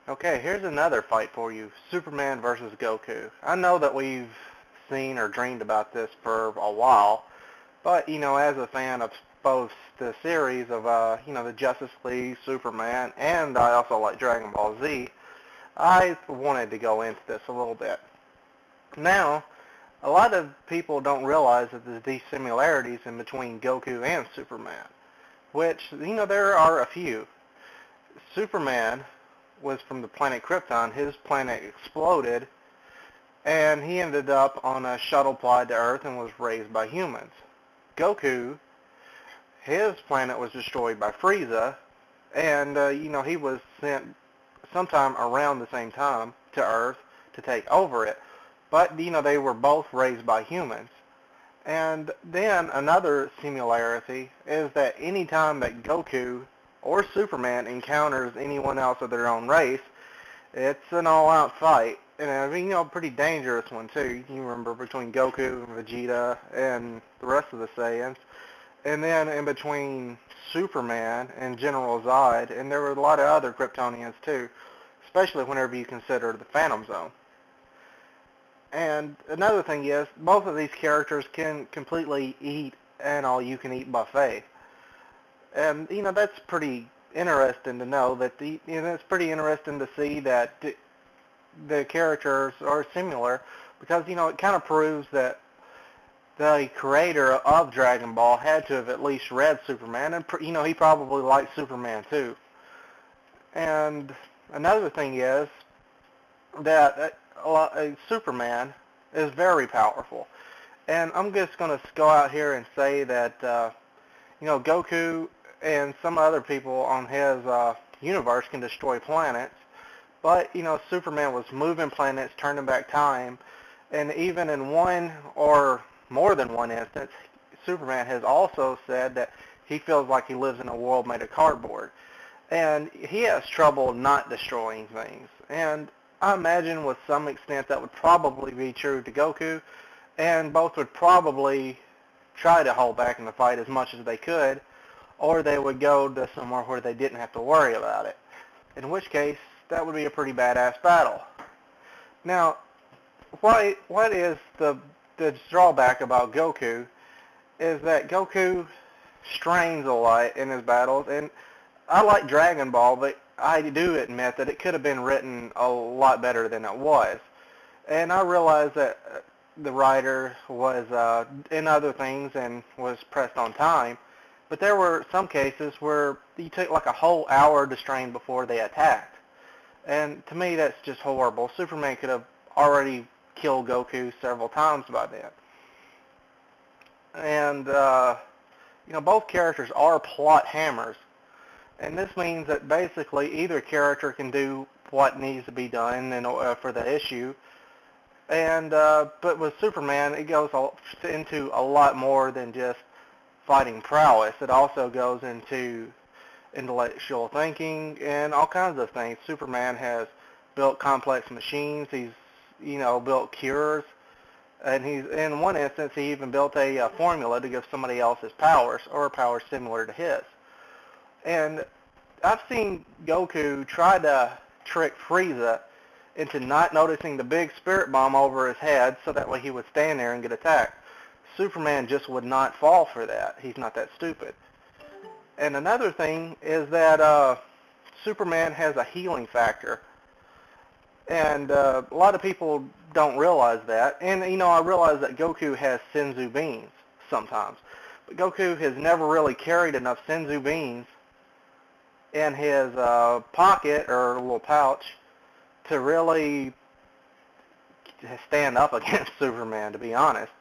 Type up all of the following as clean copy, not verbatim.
Okay, here's another fight for you. Superman versus Goku. I know that we've seen or dreamed about this for a while, but, as a fan of both the series of, the Justice League, Superman, and I also like Dragon Ball Z, I wanted to go into this a little bit. Now, a lot of people don't realize that there's these similarities in between Goku and Superman, which, there are a few. Superman was from the planet Krypton. His planet exploded, and he ended up on a shuttle pod to Earth and was raised by humans. Goku, his planet was destroyed by Frieza, and he was sent sometime around the same time to Earth to take over it. But they were both raised by humans. And then another similarity is that any time that Goku or Superman encounters anyone else of their own race, it's an all-out fight. And I mean, pretty dangerous one too. You remember between Goku and Vegeta and the rest of the Saiyans. And then in between Superman and General Zod, and there were a lot of other Kryptonians too, especially whenever you consider the Phantom Zone. And another thing is, both of these characters can completely eat an all-you-can-eat buffet. And, that's pretty interesting to know that it's pretty interesting to see that the characters are similar because, it kind of proves that the creator of Dragon Ball had to have at least read Superman, and, he probably liked Superman too. And another thing is that Superman is very powerful. And I'm just going to go out here and say that, Goku and some other people on his universe can destroy planets. But, Superman was moving planets, turning back time. And even in one or more than one instance, Superman has also said that he feels like he lives in a world made of cardboard. And he has trouble not destroying things. And I imagine with some extent that would probably be true to Goku, and both would probably try to hold back in the fight as much as they could, or they would go to somewhere where they didn't have to worry about it, in which case that would be a pretty badass battle. Now, what is the drawback about Goku is that Goku strains a lot in his battles, and I like Dragon Ball, but I do admit that it could have been written a lot better than it was. And I realize that the writer was in other things and was pressed on time, but there were some cases where you took like a whole hour to strain before they attacked. And to me, that's just horrible. Superman could have already killed Goku several times by then. And, both characters are plot hammers. And this means that basically either character can do what needs to be done for the issue. And but with Superman, it goes into a lot more than just fighting prowess. It also goes into intellectual thinking and all kinds of things. Superman has built complex machines. He's built cures, and he's in one instance he even built a formula to give somebody else his powers or powers similar to his. And I've seen Goku try to trick Frieza into not noticing the big spirit bomb over his head so that way he would stand there and get attacked. Superman just would not fall for that. He's not that stupid. And another thing is that Superman has a healing factor. And a lot of people don't realize that. And, I realize that Goku has Senzu beans sometimes. But Goku has never really carried enough Senzu beans in his pocket or a little pouch to really stand up against Superman, to be honest.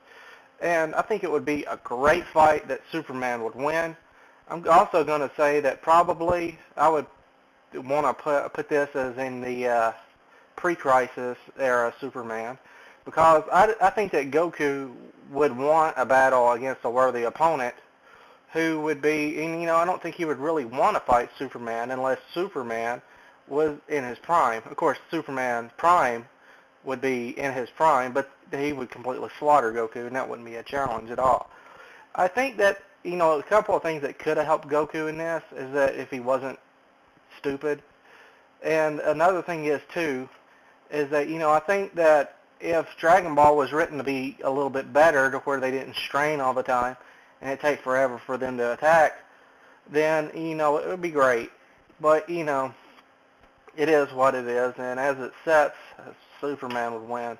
And I think it would be a great fight that Superman would win. I'm also going to say that probably I would want to put this as in the pre-crisis era Superman, because I think that Goku would want a battle against a worthy opponent who would be, and I don't think he would really want to fight Superman unless Superman was in his prime. Of course, Superman prime would be in his prime, but he would completely slaughter Goku, and that wouldn't be a challenge at all. I think that, a couple of things that could have helped Goku in this is that if he wasn't stupid, And another thing is too, is that I think that if Dragon Ball was written to be a little bit better, to where they didn't strain all the time and it take forever for them to attack, then it would be great. But it is what it is, and as it sets, Superman would win.